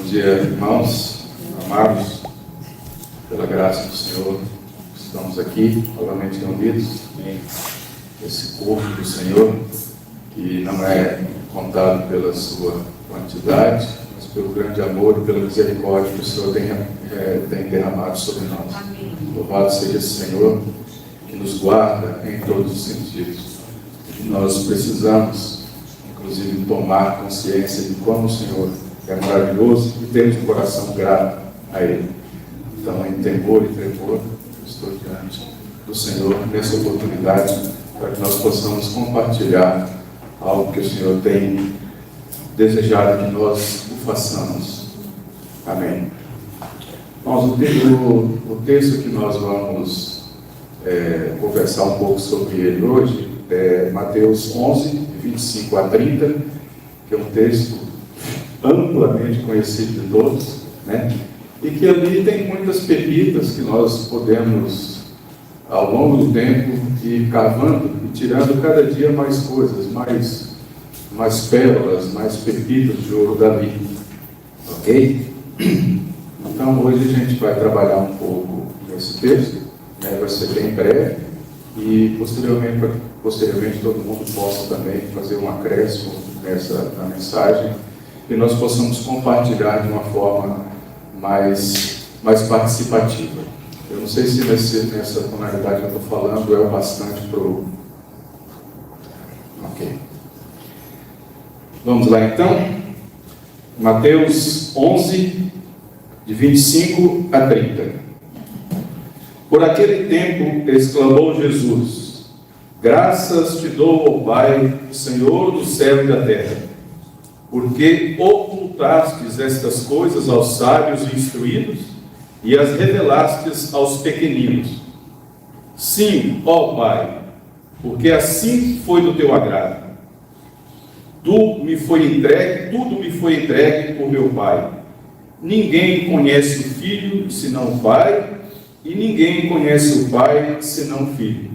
dia, irmãos, amados, pela graça do Senhor, estamos aqui novamente reunidos em esse corpo do Senhor, que não é contado pela sua quantidade, mas pelo grande amor e pela misericórdia que o Senhor tem derramado sobre nós. Amém. Louvado seja esse Senhor, que nos guarda em todos os sentidos. E nós precisamos, inclusive, tomar consciência de como o Senhor é maravilhoso e temos um coração grato a Ele. Então, em temor e tremor, estou diante do Senhor nessa oportunidade para que nós possamos compartilhar algo que o Senhor tem desejado que nós o façamos. Amém. Irmãos, o texto que nós vamos conversar um pouco sobre ele hoje é Mateus 11, de 25 a 30, que é um texto amplamente conhecido de todos, né? E que ali tem muitas pepitas que nós podemos, ao longo do tempo, ir cavando e tirando cada dia mais coisas, mais pérolas, mais pepitas de ouro dali. Ok? Então, hoje a gente vai trabalhar um pouco nesse texto, né? Vai ser bem breve, e posteriormente todo mundo possa também fazer um acréscimo na mensagem, e nós possamos compartilhar de uma forma mais participativa. Eu não sei se nessa tonalidade que eu estou falando é o bastante para o... Ok. Vamos lá então. Mateus 11, de 25 a 30. Por aquele tempo exclamou Jesus: graças te dou, ó Pai, Senhor do céu e da terra, porque ocultastes estas coisas aos sábios e instruídos e as revelastes aos pequeninos. Sim, ó Pai, porque assim foi do teu agrado. Tudo me foi entregue por meu Pai. Ninguém conhece o Filho senão o Pai, e ninguém conhece o Pai senão o Filho,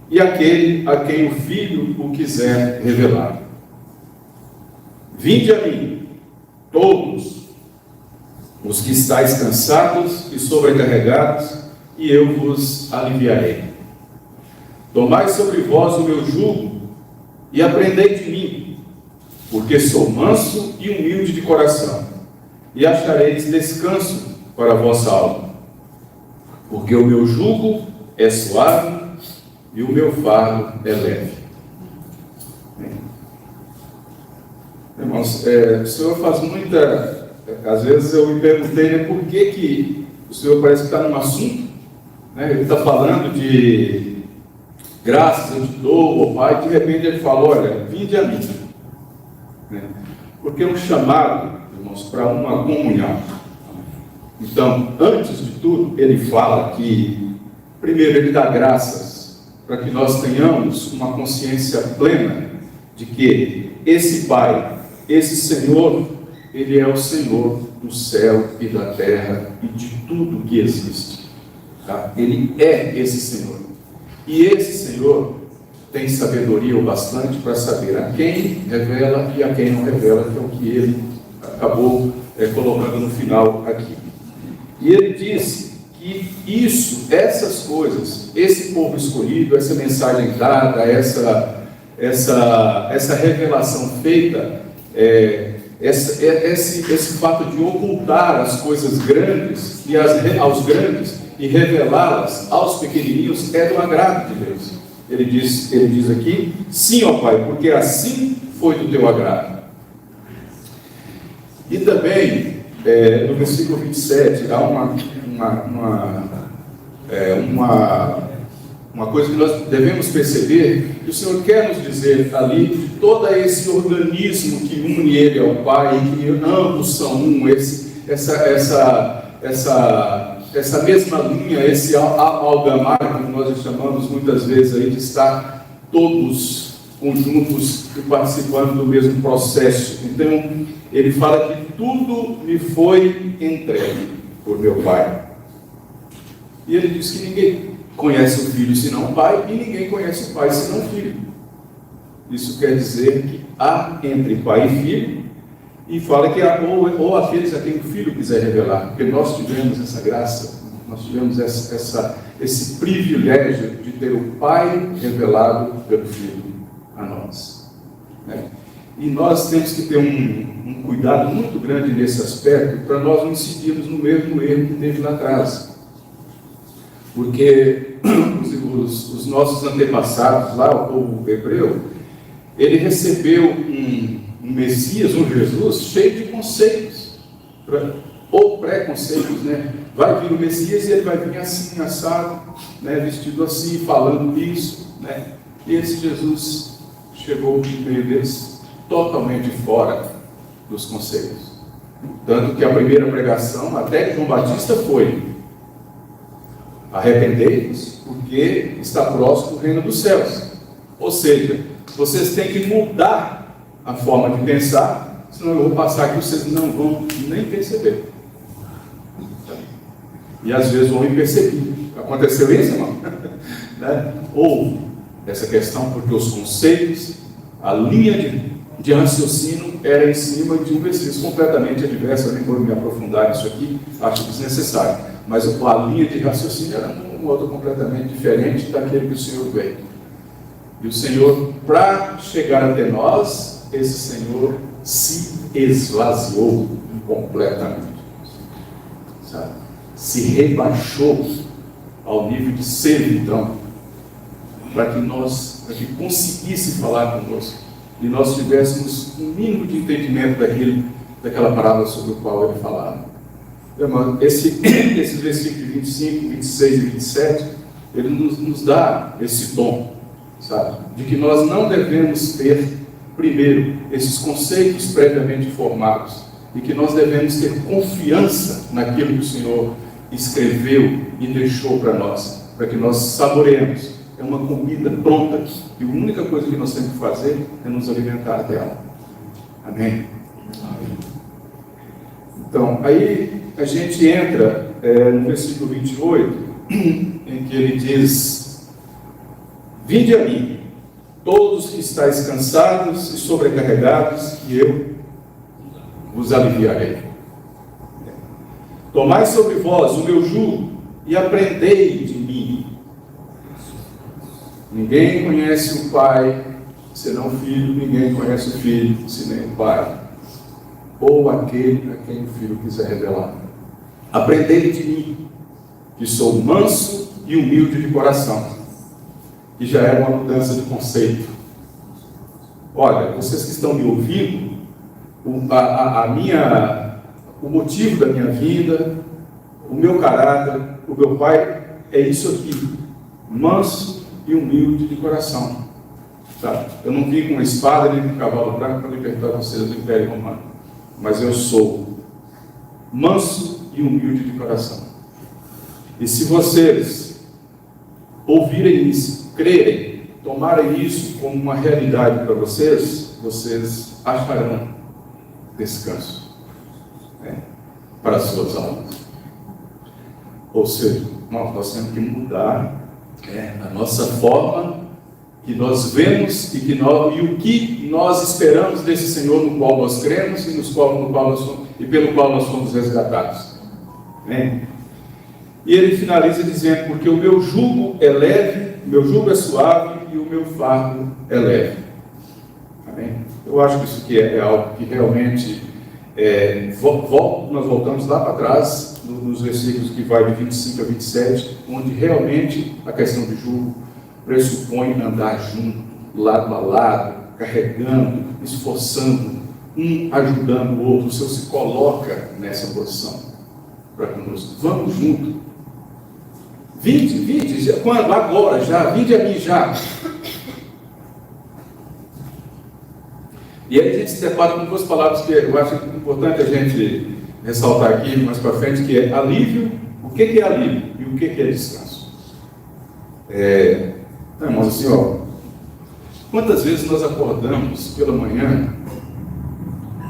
e aquele a quem o Filho o quiser revelar. Vinde a mim, todos os que estáis cansados e sobrecarregados, e eu vos aliviarei. Tomai sobre vós o meu jugo e aprendei de mim, porque sou manso e humilde de coração, e achareis descanso para a vossa alma, porque o meu jugo é suave e o meu fardo é leve. Irmãos, o Senhor faz muita... Às vezes eu me perguntei, né, por que o Senhor parece que está num assunto, né? Ele está falando de graças eu te dou, ó Pai, de repente ele fala, olha, vinde a mim, né? Porque é um chamado, irmãos, para uma comunhão. Então, antes de tudo, ele fala que, primeiro, ele dá graças para que nós tenhamos uma consciência plena de que esse Pai, esse Senhor, Ele é o Senhor do céu e da terra e de tudo que existe. Tá? Ele é esse Senhor. E esse Senhor tem sabedoria o bastante para saber a quem revela e a quem não revela, que é o que Ele acabou colocando no final aqui. E Ele disse que essas coisas, esse povo escolhido, essa mensagem dada, essa revelação feita, esse fato de ocultar as coisas grandes aos grandes e revelá-las aos pequenininhos é do agrado de Deus. Ele diz aqui, sim, ó Pai, porque assim foi do teu agrado. E também, no versículo 27, há uma coisa que nós devemos perceber, que o Senhor quer nos dizer ali, de todo esse organismo que une Ele ao Pai, que ambos são um, essa mesma linha, esse amalgamar, como nós chamamos muitas vezes aí, de estar todos conjuntos e participando do mesmo processo. Então, ele fala que tudo me foi entregue por meu Pai. E ele diz que ninguém conhece o Filho senão o Pai, e ninguém conhece o Pai senão o Filho. Isso quer dizer que há entre Pai e Filho, E fala que ou aqueles a quem o Filho quiser revelar, porque nós tivemos essa graça, nós tivemos esse privilégio de ter o Pai revelado pelo Filho a nós. Né? E nós temos que ter um cuidado muito grande nesse aspecto, para nós não incidirmos no mesmo erro que teve lá atrás. Porque os nossos antepassados lá, o povo hebreu, ele recebeu um Messias, um Jesus, cheio de conceitos, ou preconceitos, né? Vai vir o Messias e ele vai vir assim, assado, né? Vestido assim, falando isso, né? E esse Jesus chegou no meio deles totalmente fora dos conceitos. Tanto que a primeira pregação, até de João Batista, foi: arrependei-vos, porque está próximo o reino dos céus. Ou seja, vocês têm que mudar a forma de pensar, senão eu vou passar aqui, vocês não vão nem perceber. E às vezes vão perceber. Aconteceu isso, irmão? Né? Ou essa questão, porque os conceitos, a linha de raciocínio era em cima de um versículo completamente adverso. Eu nem vou me aprofundar nisso aqui, acho desnecessário. Mas a linha de raciocínio era um outro completamente diferente daquele que o Senhor veio. E o Senhor, para chegar até nós, esse Senhor se esvaziou completamente. Sabe? Se rebaixou ao nível de servidão, para que conseguisse falar conosco e nós tivéssemos um mínimo de entendimento daquela palavra sobre o qual ele falava. Esse versículo 25, 26 e 27, ele nos dá esse tom, sabe? De que nós não devemos ter, primeiro, esses conceitos previamente formados, e que nós devemos ter confiança naquilo que o Senhor escreveu e deixou para nós, para que nós saboreemos. É uma comida pronta, e a única coisa que nós temos que fazer é nos alimentar dela. Amém? Então, aí a gente entra no versículo 28, em que ele diz: vinde a mim, todos que estáis cansados e sobrecarregados, e eu vos aliviarei. Tomai sobre vós o meu jugo e aprendei de mim. Ninguém conhece o Pai senão o Filho, ninguém conhece o Filho senão o Pai, ou aquele a quem o Filho quiser revelar. Aprendei de mim, que sou manso e humilde de coração. E já é uma mudança de conceito. Olha, vocês que estão me ouvindo, o motivo da minha vida, o meu caráter, o meu Pai é isso aqui: manso e humilde de coração. Tá? Eu não vim com uma espada nem com um cavalo branco para libertar vocês do Império Romano, mas eu sou manso e humilde de coração. E se vocês ouvirem isso, crerem, tomarem isso como uma realidade para vocês, vocês acharão descanso, né, para as suas almas. Ou seja, nós temos que mudar a nossa forma que nós vemos e o que nós esperamos desse Senhor no qual nós cremos e pelo qual nós fomos resgatados. Amém? E ele finaliza dizendo: porque o meu jugo é leve, o meu jugo é suave e o meu fardo é leve. Amém? Eu acho que isso aqui é algo que realmente nós voltamos lá para trás, nos versículos que vai de 25 a 27, onde realmente a questão de jugo pressupõe andar junto, lado a lado, carregando, esforçando, um ajudando o outro. O Senhor se coloca nessa posição para conosco. Vamos junto. Vinde, quando? Agora, já, vinde a mim já. E aí a gente se depara com duas palavras que eu acho importante a gente ressaltar aqui mais para frente, que é alívio. O que é alívio e o que é descanso? Irmãos, assim, quantas vezes nós acordamos pela manhã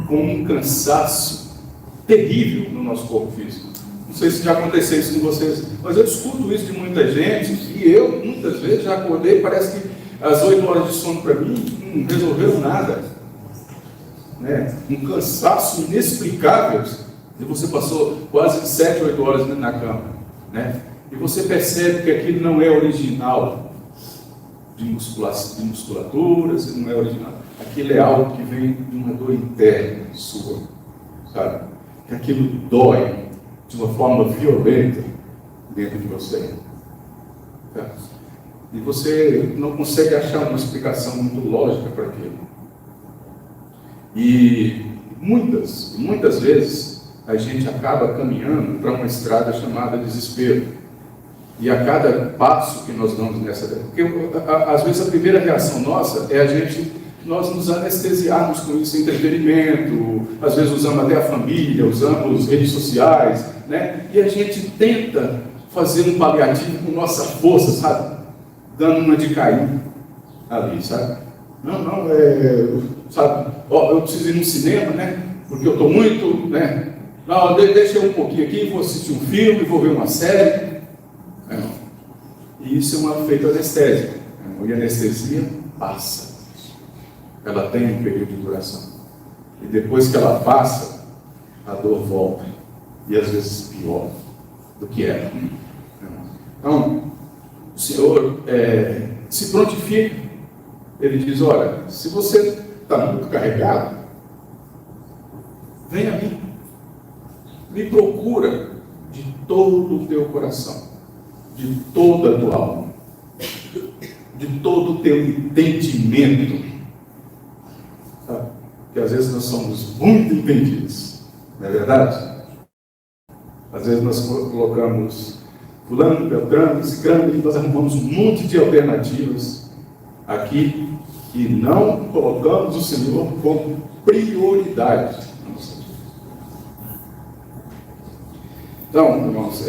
com um cansaço terrível no nosso corpo físico? Não sei se já aconteceu isso com vocês, mas eu escuto isso de muita gente, e eu muitas vezes já acordei, parece que as 8 horas de sono para mim não resolveu nada. né? Um cansaço inexplicável. E você passou quase 7, 8 horas na cama, né? E você percebe que aquilo não é original de musculatura, não é original. Aquilo é algo que vem de uma dor interna sua, sabe? Que aquilo dói de uma forma violenta dentro de você. Tá? E você não consegue achar uma explicação muito lógica para aquilo. E muitas vezes a gente acaba caminhando para uma estrada chamada desespero. E a cada passo que nós damos nessa... Porque às vezes a primeira reação nossa é nós nos anestesiarmos com esse entretenimento, às vezes usamos até a família, usamos redes sociais, né? E a gente tenta fazer um paliativo com nossa força, sabe? Dando uma de cair ali, sabe? Sabe? Eu preciso ir no cinema, né? Porque eu estou muito, né? Não, deixa eu um pouquinho aqui, vou assistir um filme, vou ver uma série. E isso é um efeito anestésico. E a anestesia passa. Ela tem um período de duração. E depois que ela passa, a dor volta. E às vezes pior do que era. Então, o Senhor se prontifica. Ele diz, olha, se você está muito carregado, vem a mim. Me procura de todo o teu coração. De toda a tua alma, de todo o teu entendimento, sabe? Porque às vezes nós somos muito entendidos, não é verdade? Às vezes nós colocamos fulano, beltrano, ciclano, e nós arrumamos um monte de alternativas aqui e não colocamos o Senhor como prioridade. Então, irmãos,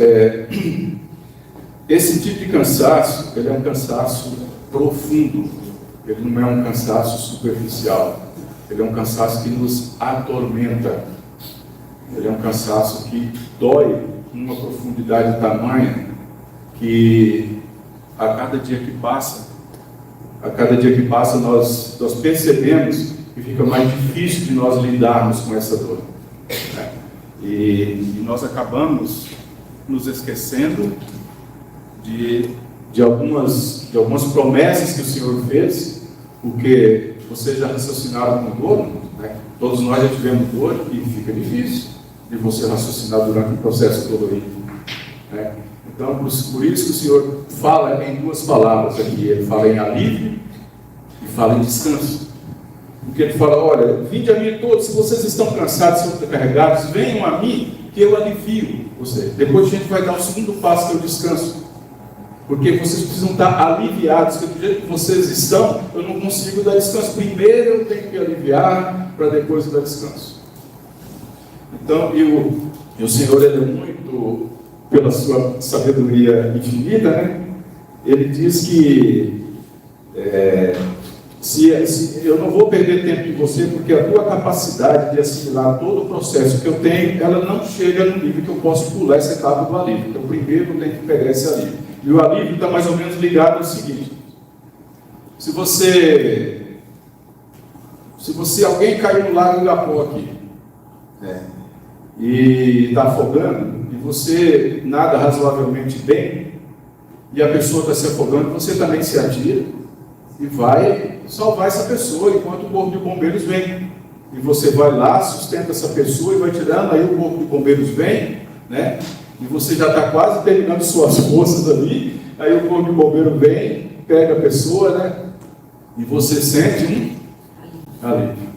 esse tipo de cansaço, ele é um cansaço profundo, ele não é um cansaço superficial, ele é um cansaço que nos atormenta, ele é um cansaço que dói numa profundidade tamanha que a cada dia que passa nós percebemos que fica mais difícil de nós lidarmos com essa dor, né? E nós acabamos nos esquecendo de algumas promessas que o Senhor fez, porque vocês já raciocinaram com dor, né? Todos nós já tivemos dor e fica difícil de você raciocinar durante o processo dolorido, né? Então, por isso que o Senhor fala em duas palavras aqui, ele fala em alívio e fala em descanso. Porque ele fala, olha, vinde a mim todos, se vocês estão cansados, sobrecarregados, venham a mim, que eu alivio vocês. Depois a gente vai dar o segundo passo, que é o descanso. Porque vocês precisam estar aliviados, porque do jeito que vocês estão, eu não consigo dar descanso. Primeiro eu tenho que aliviar, para depois eu dar descanso. Então, o Senhor, ele é muito, pela sua sabedoria infinita, né? Ele diz que se eu não vou perder tempo de você, porque a tua capacidade de assimilar todo o processo que eu tenho, ela não chega no nível que eu posso pular essa etapa do alívio. Então, primeiro eu tenho que pegar esse alívio. E o alívio está mais ou menos ligado ao seguinte: se alguém caiu no lago Igapó aqui, e está afogando, e você nada razoavelmente bem, e a pessoa está se afogando, você também se atira e vai salvar essa pessoa enquanto o corpo de bombeiros vem. E você vai lá, sustenta essa pessoa e vai tirando, aí o corpo de bombeiros vem, né? E você já está quase terminando suas forças ali, aí o corpo de bombeiro vem, pega a pessoa, né? E você sente um alívio.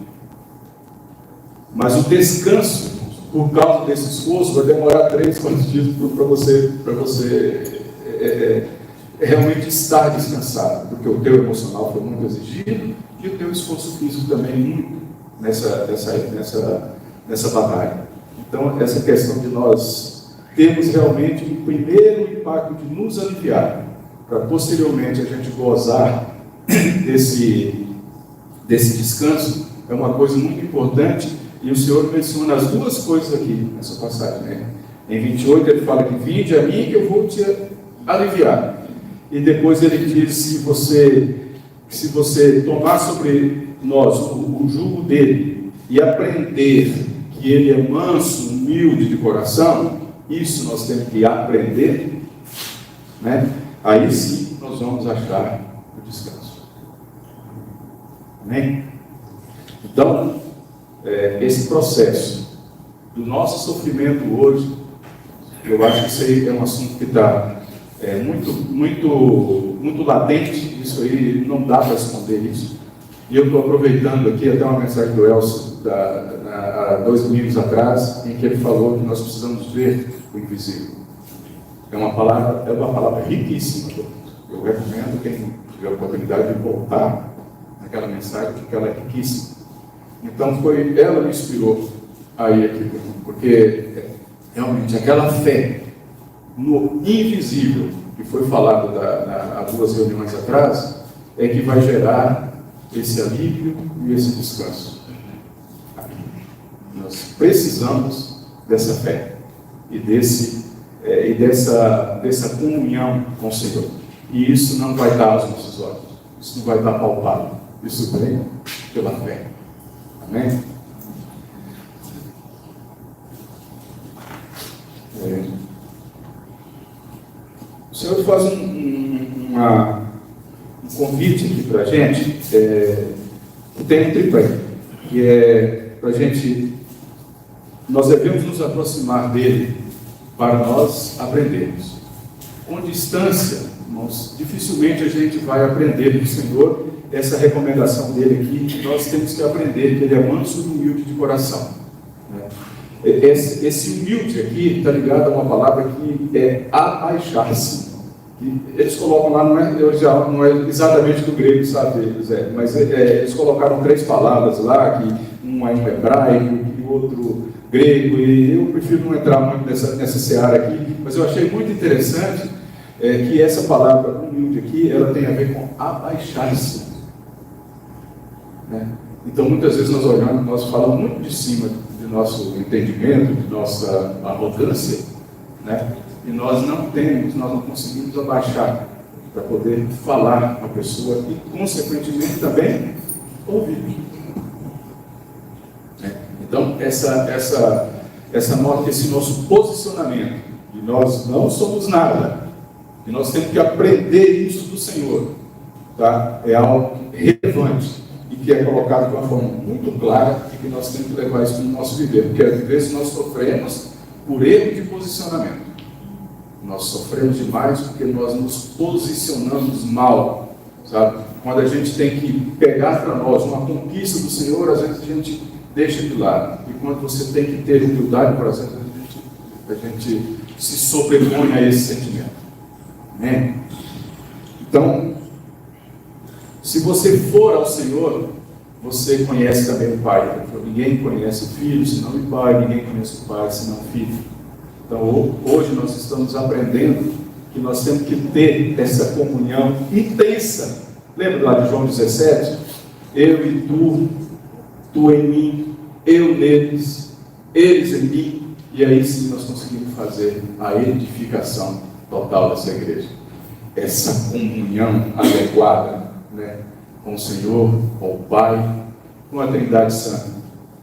Mas o descanso, por causa desse esforço, vai demorar 3, 4 dias para você realmente estar descansado, porque o teu emocional foi muito exigido e o teu esforço físico também muito nessa batalha. Então, essa questão de nós temos realmente o primeiro impacto de nos aliviar, para posteriormente a gente gozar desse descanso, é uma coisa muito importante, e o Senhor menciona as duas coisas aqui nessa passagem, né? Em 28 ele fala que vinde a mim que eu vou te aliviar, e depois ele diz, se você tomar sobre nós o jugo dele, e aprender que ele é manso, humilde de coração, isso nós temos que aprender, né? Aí sim nós vamos achar o descanso. Amém? Então, esse processo do nosso sofrimento hoje, eu acho que isso aí é um assunto que está muito latente, isso aí não dá para esconder isso. E eu estou aproveitando aqui até uma mensagem do Elcio, há 2 domingos atrás, em que ele falou que nós precisamos ver o invisível. É uma palavra riquíssima. Eu recomendo quem tiver a oportunidade de voltar naquela mensagem, porque ela é riquíssima. Então ela me inspirou a ir aqui, porque realmente aquela fé no invisível, que foi falado há 2 reuniões atrás, é que vai gerar esse alívio e esse descanso. Nós precisamos dessa fé e dessa comunhão com o Senhor. E isso não vai estar aos nossos olhos, isso não vai estar palpável, isso vem pela fé. Amém? O Senhor faz um convite aqui para a gente, que tem um tripé, que é para a gente, nós devemos nos aproximar dele para nós aprendermos. Com distância, irmãos, dificilmente a gente vai aprender do Senhor essa recomendação dele aqui, que nós temos que aprender, que ele é manso e humilde de coração. Esse humilde aqui está ligado a uma palavra que é abaixar-se. Eles colocam lá, não é exatamente do grego, sabe, Zé, mas eles colocaram 3 palavras lá, que um é em hebraico, e o outro grego, e eu prefiro não entrar muito nessa seara aqui, mas eu achei muito interessante que essa palavra humilde aqui, ela tem a ver com abaixar-se. Né? Então, muitas vezes nós falamos muito de cima do nosso entendimento, de nossa arrogância, né? E nós não conseguimos abaixar para poder falar com a pessoa e, consequentemente, também ouvir. Então, esse nosso posicionamento, de nós não somos nada, e nós temos que aprender isso do Senhor, tá? É algo relevante e que é colocado de uma forma muito clara e que nós temos que levar isso no nosso viver, porque às vezes nós sofremos por erro de posicionamento. Nós sofremos demais porque nós nos posicionamos mal, sabe? Quando a gente tem que pegar para nós uma conquista do Senhor, às vezes a gente deixa de lado. E quando você tem que ter humildade, por exemplo, a gente se sobrepõe a esse sentimento. Amém? Então, se você for ao Senhor, você conhece também o Pai. Ninguém conhece o Filho senão o Pai, ninguém conhece o Pai senão o Filho. Então, hoje nós estamos aprendendo que nós temos que ter essa comunhão intensa. Lembra lá de João 17? Eu e tu em mim, eu neles, eles em mim, e aí sim nós conseguimos fazer a edificação total dessa igreja. Essa comunhão adequada, né, com o Senhor, com o Pai, com a Trindade Santa,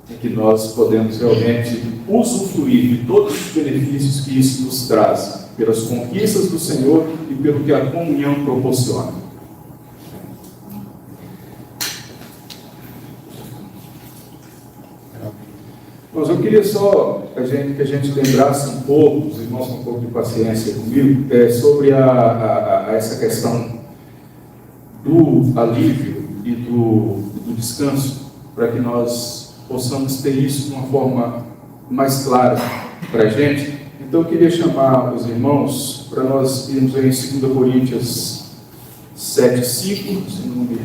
em que nós podemos realmente usufruir de todos os benefícios que isso nos traz, pelas conquistas do Senhor e pelo que a comunhão proporciona. Mas eu queria só que a gente lembrasse um pouco, os irmãos com um pouco de paciência comigo, sobre essa questão do alívio e do descanso, para que nós possamos ter isso de uma forma mais clara para a gente. Então eu queria chamar os irmãos para nós irmos aí em 2 Coríntios 7:5, se não me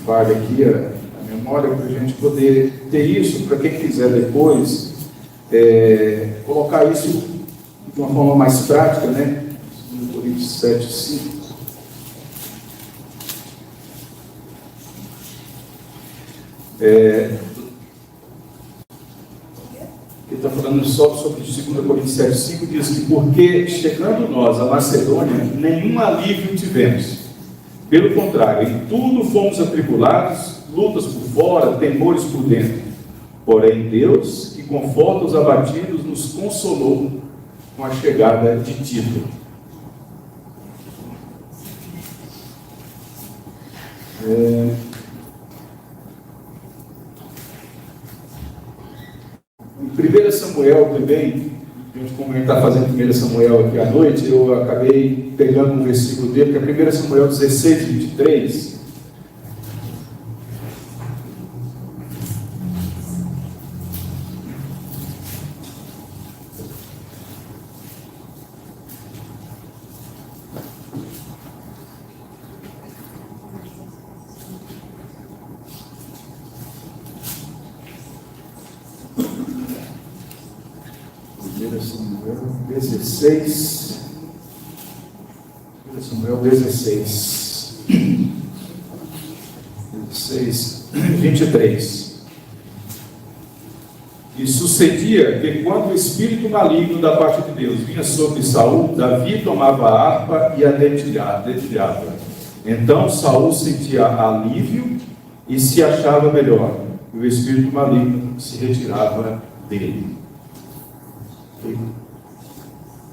falha aqui a memória, para a gente poder ter isso, para quem quiser depois colocar isso de uma forma mais prática, né? 2 Coríntios 7:5. Ele está falando só sobre 2 Coríntios 7:5, diz que porque chegando nós a Macedônia, nenhum alívio tivemos. Pelo contrário, em tudo fomos atribulados, lutas por fora, temores por dentro. Porém, Deus, que conforta os abatidos, nos consolou com a chegada de Tito. Em 1 Samuel também, como a gente está fazendo 1 Samuel aqui à noite, eu acabei pegando um versículo dele, que é 1 Samuel 16, 23. Samuel 16, 23. E sucedia que quando o espírito maligno da parte de Deus vinha sobre Saul, Davi tomava a harpa e a dedilhava. Então Saul sentia alívio e se achava melhor, e o espírito maligno se retirava dele.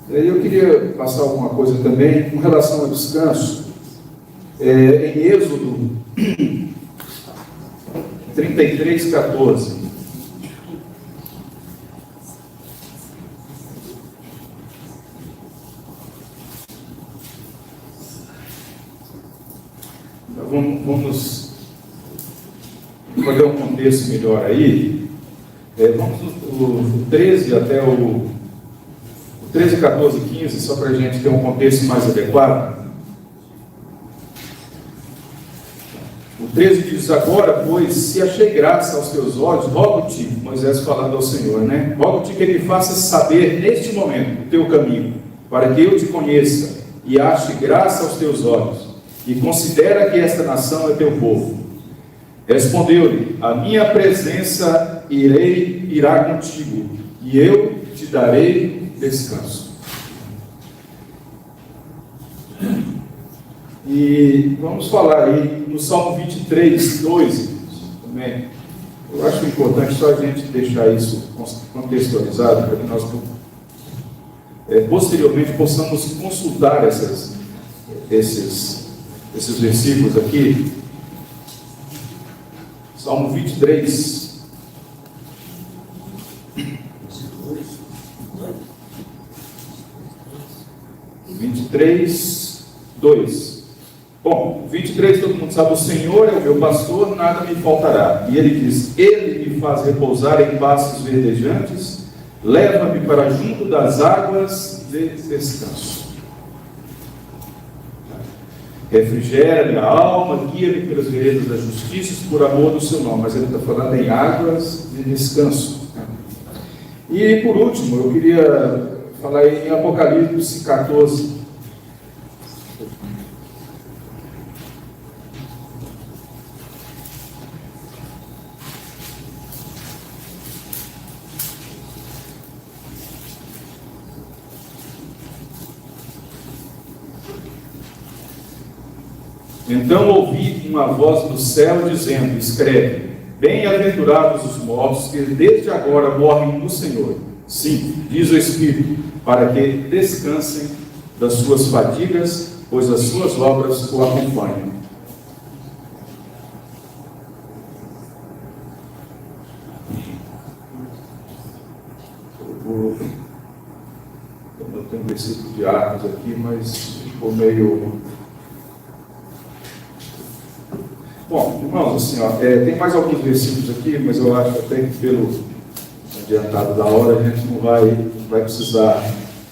Eu queria passar alguma coisa também com relação ao descanso. Em Êxodo 33, 14. Vamos fazer um contexto melhor aí. Vamos do 13 até o 13, 14 e 15, só para a gente ter um contexto mais adequado. O 13 diz: agora, pois, se achei graça aos teus olhos, rogo-te, Moisés falando ao Senhor, né? Rogo-te que ele faça saber neste momento o teu caminho, para que eu te conheça e ache graça aos teus olhos, e considera que esta nação é teu povo. Respondeu-lhe: a minha presença irá contigo, e eu te darei descanso. E vamos falar aí no Salmo 23, 2 também. Eu acho importante só a gente deixar isso contextualizado para que nós posteriormente possamos consultar esses versículos aqui. Salmo 23. 23, 2. Bom, 23, todo mundo sabe: o Senhor é o meu pastor, nada me faltará. E ele diz: ele me faz repousar em pastos verdejantes, leva-me para junto das águas de descanso. Refrigera minha alma, guia-me pelas veredas da justiça, por amor do seu nome. Mas ele está falando em águas de descanso. E por último, eu queria falar em Apocalipse 14. Então ouvi uma voz do céu dizendo: escreve, bem-aventurados os mortos que desde agora morrem no Senhor. Sim, diz o Espírito, para que descansem das suas fadigas, pois as suas obras o acompanham. Eu tenho um versículo de Atos aqui, mas ficou meio... Bom, irmãos, assim, tem mais alguns versículos aqui, mas eu acho até que pelo adiantado da hora a gente não vai precisar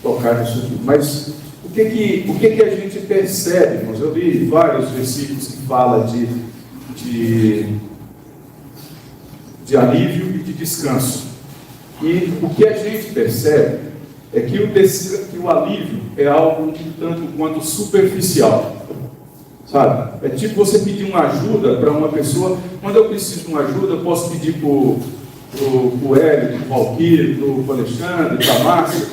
tocar nisso aqui. Mas o que a gente percebe, irmãos? Eu li vários versículos que falam de alívio e de descanso. E o que a gente percebe é que o alívio é algo um tanto quanto superficial. Sabe? É tipo você pedir uma ajuda para uma pessoa. Quando eu preciso de uma ajuda, eu posso pedir para o Hélio, para o Valquírio, para o Alexandre, para a Márcia.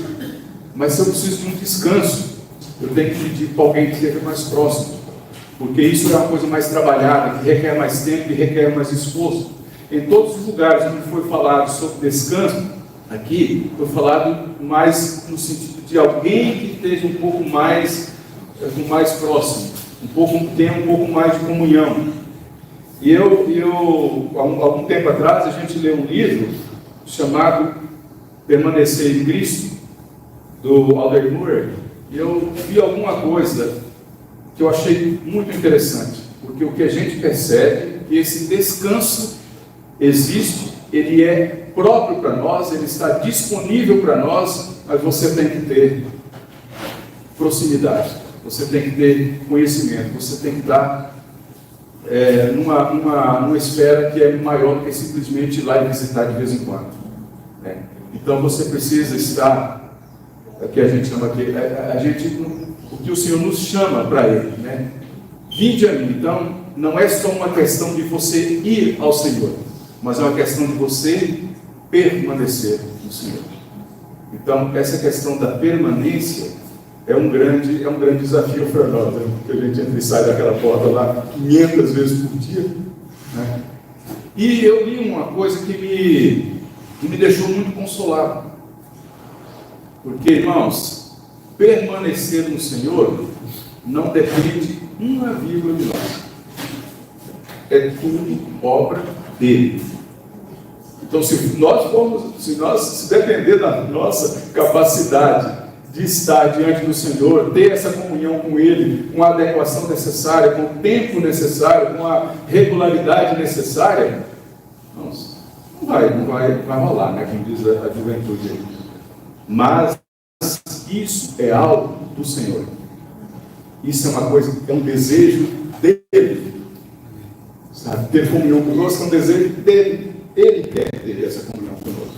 Mas se eu preciso de um descanso, eu tenho que pedir para alguém que esteja mais próximo. porque isso é uma coisa mais trabalhada, que requer mais tempo e requer mais esforço. Em todos os lugares onde foi falado sobre descanso, aqui foi falado mais no sentido de alguém que esteja um pouco mais próximo, tenha um pouco mais de comunhão. E há algum tempo atrás, a gente leu um livro chamado Permanecer em Cristo, do Alder Murray, e eu vi alguma coisa que eu achei muito interessante, porque o que a gente percebe é que esse descanso existe, ele é próprio para nós, ele está disponível para nós, mas você tem que ter proximidade, você tem que ter conhecimento, você tem que estar numa esfera que é maior do que simplesmente ir lá e visitar de vez em quando. Então você precisa estar, que a gente chama aqui, o que o Senhor nos chama para Ele, né? Vinde a mim. Então, não é só uma questão de você ir ao Senhor, mas é uma questão de você permanecer no Senhor. Então, essa questão da permanência é um grande desafio para nós, né? Porque a gente entra e sai daquela porta lá 500 vezes por dia, né? E eu li uma coisa que me deixou muito consolado, porque, irmãos, permanecer no Senhor não depende uma vírgula de nós, é tudo obra dele. Então, se depender da nossa capacidade de estar diante do Senhor, ter essa comunhão com Ele, com a adequação necessária, com o tempo necessário, com a regularidade necessária, não vai rolar, né? Como diz a juventude aí. Mas isso é algo do Senhor. Isso é uma coisa, é um desejo dele. Sabe? Ter comunhão conosco é um desejo dele. Ele quer ter essa comunhão conosco.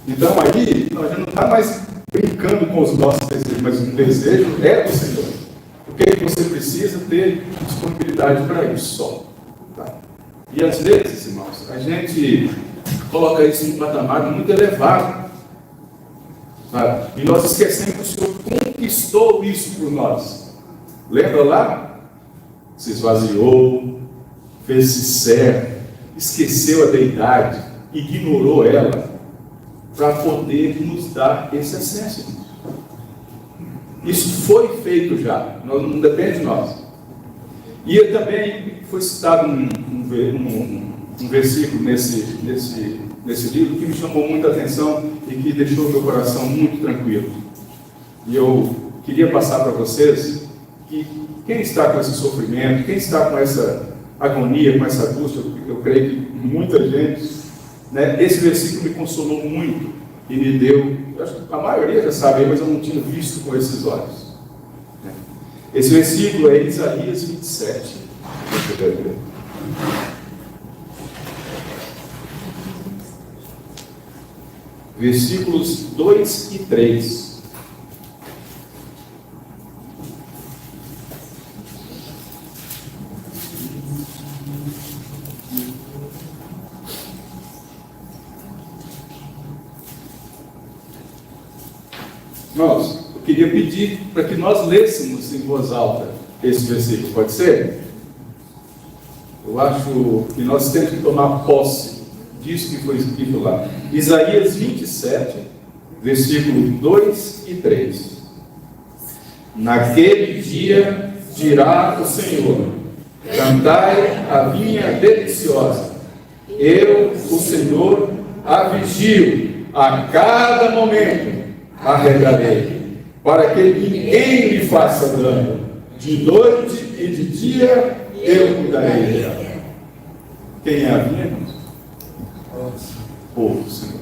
Então aí, a gente não está mais brincando com os nossos desejos, mas o desejo é do Senhor. Porque você precisa ter disponibilidade para isso só. Tá? E às vezes, irmãos, a gente coloca isso em um patamar muito elevado. Sabe? E nós esquecemos que o Senhor conquistou isso por nós. Lembra lá? Se esvaziou, fez-se servo, esqueceu a deidade, ignorou ela, para poder nos dar esse acesso. Isso foi feito já, não depende de nós. E também foi citado um versículo nesse livro que me chamou muita atenção e que deixou meu coração muito tranquilo. E eu queria passar para vocês que quem está com esse sofrimento, quem está com essa agonia, com essa angústia, eu creio que muita gente, né, esse versículo me consolou muito e me deu, acho que a maioria já sabe, mas eu não tinha visto com esses olhos. Esse versículo é Isaías 27. Deixa eu ver. Versículos 2 e 3. Irmãos, eu queria pedir para que nós lêssemos em voz alta esse versículo, pode ser? Eu acho que nós temos que tomar posse disso que foi escrito lá. Isaías 27, versículo 2 e 3. Naquele dia dirá o Senhor: cantai a vinha deliciosa, eu, o Senhor, a vigio, a cada momento a regarei, para que ninguém lhe faça dano, de noite e de dia eu cuidarei dela. Quem é a vinha, irmãos? Povo, Senhor.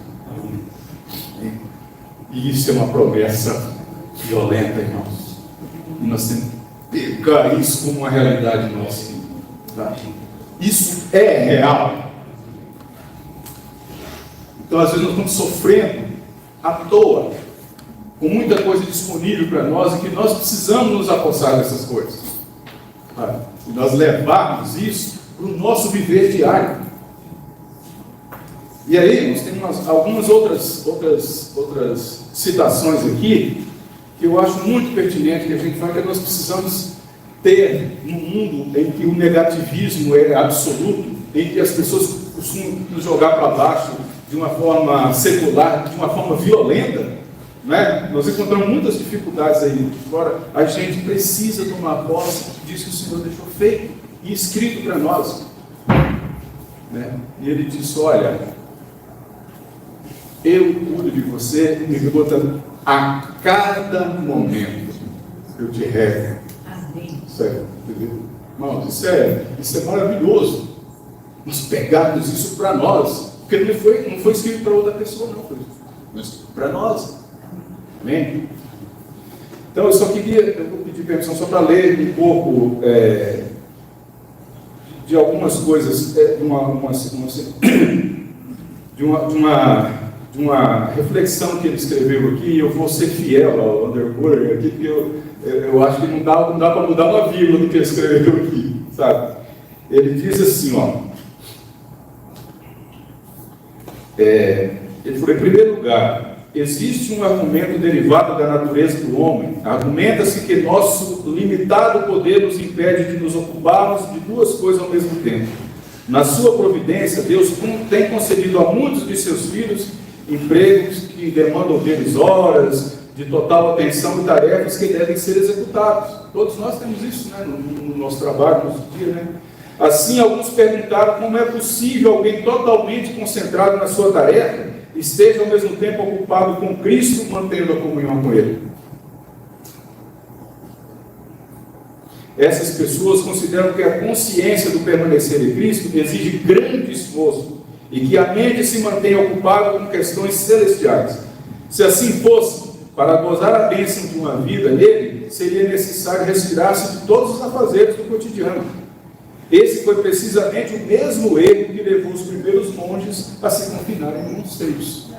E isso é uma promessa violenta, irmãos. E nós temos que pegar isso como uma realidade nossa. Tá? Isso é real. Então, às vezes, nós estamos sofrendo à toa, com muita coisa disponível para nós, e que nós precisamos nos apossar dessas coisas. Tá? E nós levarmos isso para o nosso viver diário. E aí, nós temos algumas outras citações aqui, que eu acho muito pertinente que a gente fala, que nós precisamos ter num mundo em que o negativismo é absoluto, em que as pessoas costumam nos jogar para baixo de uma forma secular, de uma forma violenta, né? Nós encontramos muitas dificuldades aí. Agora, a gente precisa tomar posse disso que o Senhor deixou feito e escrito para nós, né? E Ele disse: olha, eu cuido de você, me pergunta, a cada momento eu te rego. Certo? Irmãos, isso é maravilhoso. Nós pegarmos isso para nós, porque não foi escrito para outra pessoa, não, foi escrito para nós. Amém? Então eu vou pedir permissão só para ler um pouco de algumas coisas, de uma reflexão que ele escreveu aqui, e eu vou ser fiel ao Underwood aqui, porque eu acho que não dá para mudar uma vírgula do que ele escreveu aqui, sabe? Ele diz assim, ó, ele falou: em primeiro lugar, existe um argumento derivado da natureza do homem. Argumenta-se que nosso limitado poder nos impede de nos ocuparmos de duas coisas ao mesmo tempo. Na sua providência, Deus tem concedido a muitos de seus filhos empregos que demandam deles horas de total atenção e tarefas que devem ser executados. Todos nós temos isso, né, no nosso trabalho, no nosso dia, né? Assim, alguns perguntaram como é possível alguém totalmente concentrado na sua tarefa esteja ao mesmo tempo ocupado com Cristo, mantendo a comunhão com Ele. Essas pessoas consideram que a consciência do permanecer em Cristo exige grande esforço e que a mente se mantém ocupada com questões celestiais. Se assim fosse, para gozar a bênção de uma vida nele, seria necessário retirar-se de todos os afazeres do cotidiano. Esse foi precisamente o mesmo erro que levou os primeiros monges a se confinarem em monastérios.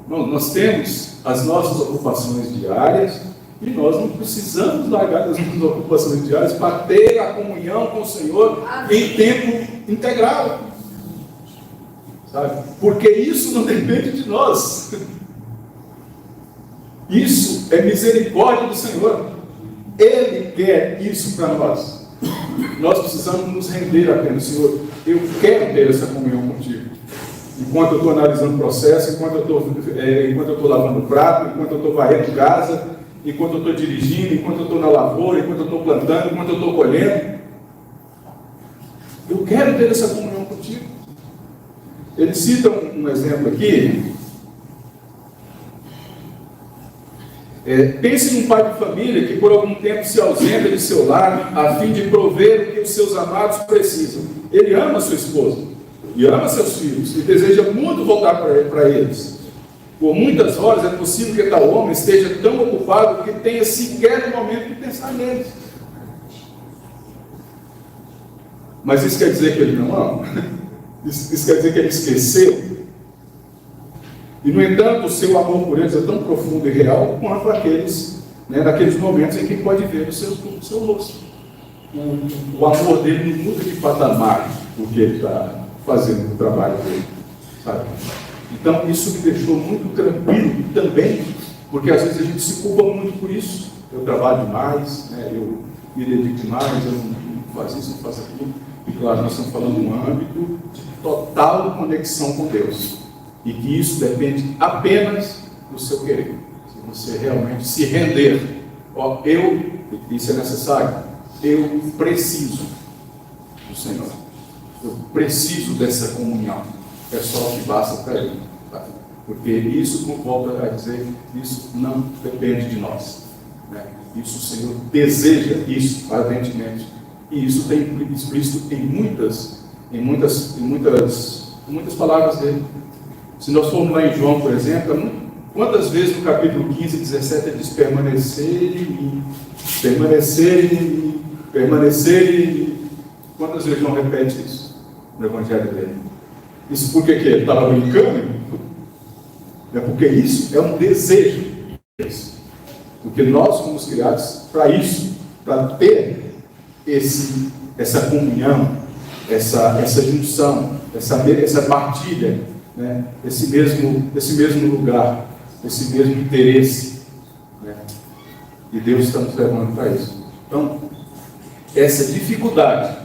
Nós temos as nossas ocupações diárias e nós não precisamos largar das nossas ocupações diárias para ter a comunhão com o Senhor em tempo integral, sabe? Porque isso não depende de nós. Isso é misericórdia do Senhor. Ele quer isso para nós. Nós precisamos nos render apenas: Senhor, eu quero ter essa comunhão contigo. Enquanto eu estou analisando o processo, enquanto eu estou lavando o prato, enquanto eu estou varrendo casa, enquanto eu estou dirigindo, enquanto eu estou na lavoura, enquanto eu estou plantando, enquanto eu estou colhendo, eu quero ter essa comunhão contigo. Ele cita um exemplo aqui. Pense num pai de família que por algum tempo se ausenta de seu lar a fim de prover o que os seus amados precisam. Ele ama sua esposa e ama seus filhos e deseja muito voltar para eles. Por muitas horas é possível que tal homem esteja tão ocupado que tenha sequer um momento de pensar neles. Mas isso quer dizer que ele não ama? Isso quer dizer que ele esqueceu? E, no entanto, o seu amor por eles é tão profundo e real quanto aqueles, né, naqueles momentos em que pode ver o seu rosto. O amor dele não muda de patamar porque ele está fazendo o trabalho dele, sabe? Então, isso me deixou muito tranquilo também, porque às vezes a gente se culpa muito por isso. Eu trabalho demais, né, eu me dedico demais, eu não faço isso, não faço aquilo. E claro, nós estamos falando de um âmbito de total conexão com Deus. E que isso depende apenas do seu querer. Se você realmente se render, isso é necessário, eu preciso do Senhor. Eu preciso dessa comunhão. É só o que basta para Ele. Tá? Porque isso, como volto a dizer, isso não depende de nós. Né? Isso o Senhor deseja isso ardentemente. E isso tem explícito em muitas palavras dele. Se nós formos lá em João, por exemplo, quantas vezes no capítulo 15 e 17 ele diz permanecer em mim, permanecer em mim. Quantas vezes João repete isso no evangelho dele? Isso por que ele estava brincando? É porque isso é um desejo de Deus. Porque nós fomos criados para isso, para ter essa comunhão, essa junção, essa partilha, né? Esse mesmo lugar, esse mesmo interesse, né? E Deus está nos levando para isso. Então, essa dificuldade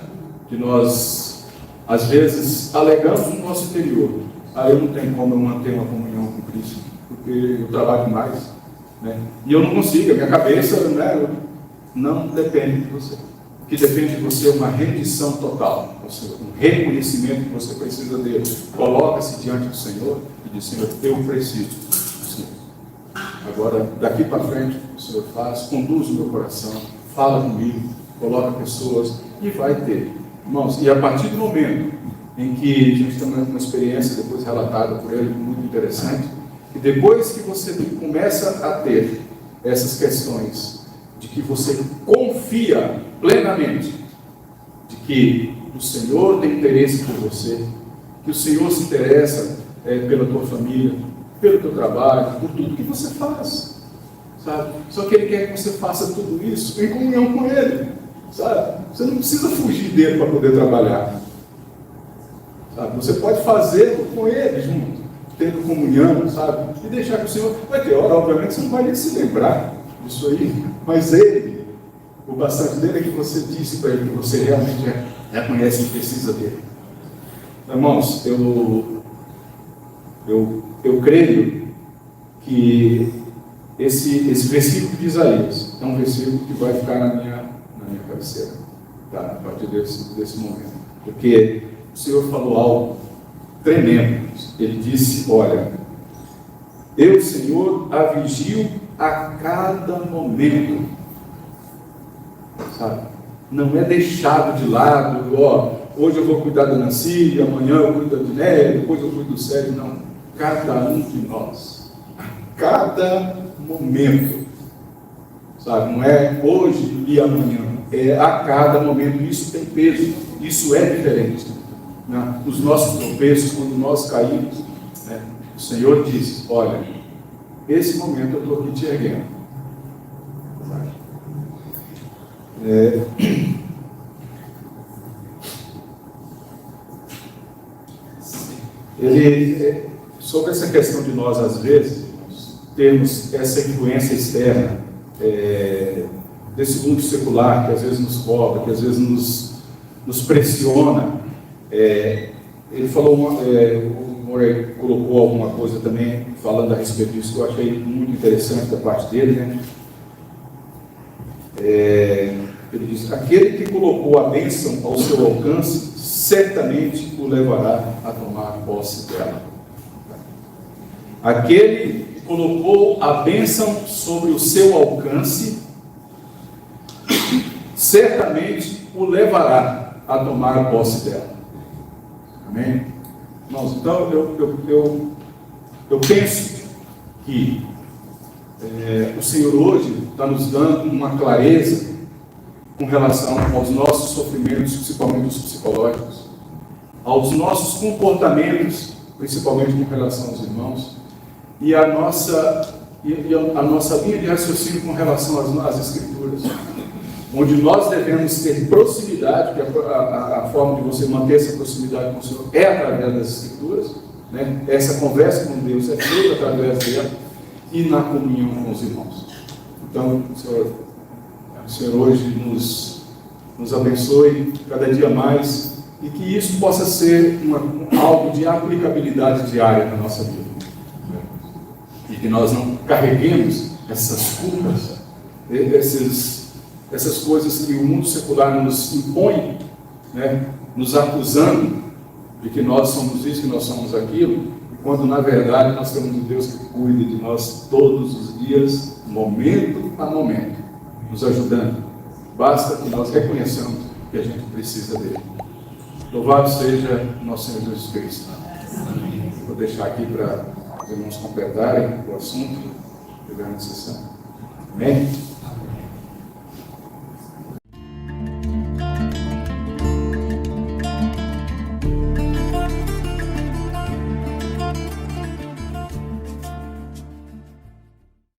que nós, às vezes, alegamos no nosso interior. Eu não tenho como eu manter uma comunhão com Cristo, porque eu trabalho mais, né? E eu não consigo, a minha cabeça, né, não depende de você. O que depende de você é uma rendição total, ou seja, um reconhecimento que você precisa dele. Coloca-se diante do Senhor e diz: Senhor, eu preciso do Senhor. Agora, daqui para frente, o Senhor faz, conduz o meu coração, fala comigo, coloca pessoas e vai ter. Irmãos, e a partir do momento em que a gente tem uma experiência depois relatada por ele, muito interessante, e depois que você começa a ter essas questões de que você confia plenamente de que o Senhor tem interesse por você, que o Senhor se interessa pela tua família, pelo teu trabalho, por tudo que você faz, sabe? Só que Ele quer que você faça tudo isso em comunhão com Ele, sabe? Você não precisa fugir dele para poder trabalhar, sabe? Você pode fazer com Ele junto, tendo comunhão, sabe? E deixar que o Senhor... Vai ter hora, obviamente, você não vai nem se lembrar disso aí, mas Ele, o bastante dele é que você disse para Ele que você realmente reconhece que precisa dele. Irmãos, eu creio que esse versículo de Isaías é um versículo que vai ficar na minha cabeceira, tá? A partir desse momento, porque o Senhor falou algo tremendo. Ele disse: olha, eu, Senhor, a vigio a cada momento, sabe? Não é deixado de lado, hoje eu vou cuidar da Nancy, amanhã eu cuido da Dinéia, depois eu cuido do Sérgio. Não, cada um de nós, a cada momento, sabe? Não é hoje e amanhã, é a cada momento. Isso tem peso, isso é diferente, né? Os nossos tropeços, quando nós caímos, né? O Senhor diz: olha, esse momento eu estou aqui te erguendo, sabe? Sobre essa questão de nós, às vezes, termos essa influência externa desse mundo secular, que às vezes nos cobra, que às vezes nos pressiona. Ele falou, o Moreira colocou alguma coisa também, falando a respeito disso, que eu achei muito interessante da parte dele, né? Ele diz: aquele que colocou a bênção ao seu alcance, certamente o levará a tomar posse dela. Aquele que colocou a bênção sobre o seu alcance, certamente o levará a tomar posse dela. Amém? Irmãos, então eu penso que o Senhor hoje está nos dando uma clareza com relação aos nossos sofrimentos, principalmente os psicológicos, aos nossos comportamentos, principalmente com relação aos irmãos, e a nossa linha de raciocínio com relação às Escrituras, onde nós devemos ter proximidade, que a forma de você manter essa proximidade com o Senhor é através das Escrituras, né? Essa conversa com Deus é feita através dela, e na comunhão com os irmãos. Então, o Senhor hoje nos abençoe cada dia mais, e que isso possa ser algo de aplicabilidade diária na nossa vida, e que nós não carreguemos essas culpas, essas coisas que o mundo secular nos impõe, né? Nos acusando de que nós somos isso, que nós somos aquilo, quando na verdade nós temos um Deus que cuida de nós todos os dias, momento a momento, nos ajudando. Basta que nós reconheçamos que a gente precisa dele. Louvado seja nosso Senhor Jesus Cristo. Vou deixar aqui para os irmãos completarem o assunto, pegando a sessão. Amém?